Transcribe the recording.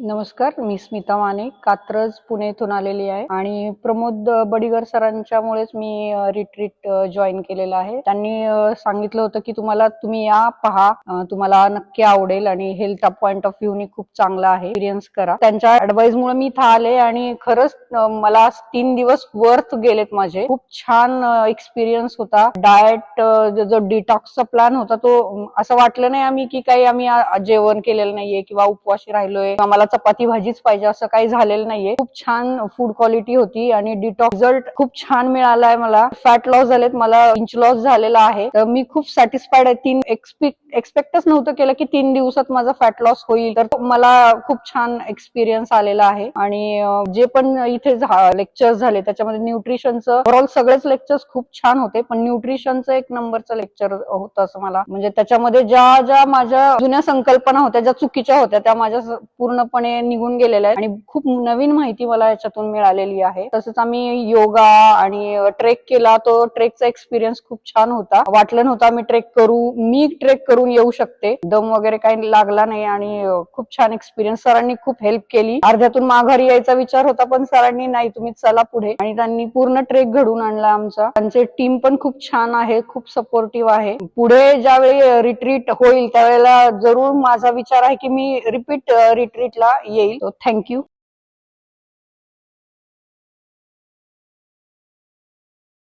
नमस्कार, मी स्मिता माने, कात्रज पुणे इथून आलेली आहे आणि प्रमोद बडिगर सरांच्यामुळेच मी रिट्रीट जॉईन केलेला आहे. त्यांनी सांगितलं होतं की तुम्ही या, पहा, तुम्हाला नक्की आवडेल आणि हेल्थ पॉइंट ऑफ व्ह्यू नी खूप चांगला आहे, एक्सपिरियन्स करा. त्यांच्या ऍडवाइसमुळे मी इथं आले आणि खरंच मला 3 दिवस वर्थ गेलेत माझे. खूप छान एक्सपिरियन्स होता. डाएट जो डिटॉक्सचा प्लॅन होता तो असं वाटलं नाही आम्ही की काही आम्ही जेवण केलेलं नाहीये किंवा उपवाशी राहिलोय, आम्हाला चपाती भाजीच पाहिजे असं काही झालेलं नाहीये. खूप छान फूड क्वालिटी होती आणि डिटॉक्स रिझल्ट खूप छान मिळालाय मला. फॅट लॉस झालेत, मला इंच लॉस झालेला आहे. तर मी खूप सॅटिस्फाईड आहे. एक्सपेक्टच नव्हतं केलं की 3 दिवसात माझा फॅट लॉस होईल. तर मला खूप छान एक्सपिरियन्स आलेला आहे आणि जे पण इथे लेक्चर्स झाले त्याच्यामध्ये न्यूट्रिशनचं ओव्हरऑल सगळेच लेक्चर्स खूप छान होते, पण न्यूट्रिशनचं एक नंबरचं लेक्चर होतं असं मला, म्हणजे त्याच्यामध्ये ज्या माझ्या जुन्या संकल्पना होत्या, ज्या चुकीच्या होत्या, त्या माझ्या पूर्णपणे निघून गेलेल्या आहेत आणि खूप नवीन माहिती मला याच्यातून मिळालेली आहे. तसंच आम्ही योगा आणि ट्रेक केला. तो ट्रेकचा एक्सपिरियन्स खूप छान होता. वाटलं नव्हतं मी ट्रेक करून येऊ शकते. दम वगैरे काही लागला नाही आणि खूप छान एक्सपिरियन्स. सरांनी खूप हेल्प केली. अर्ध्यातून माघारी यायचा विचार होता, पण सरांनी नाही, तुम्ही चला पुढे, आणि त्यांनी पूर्ण ट्रेक घडून आणला आमचा. त्यांचे टीम पण खूप छान आहे, खूप सपोर्टिव्ह आहे. पुढे ज्यावेळी रिट्रीट होईल त्यावेळेला जरूर माझा विचार आहे की मी रिपीट रिट्रीटला येईल. थँक्यू.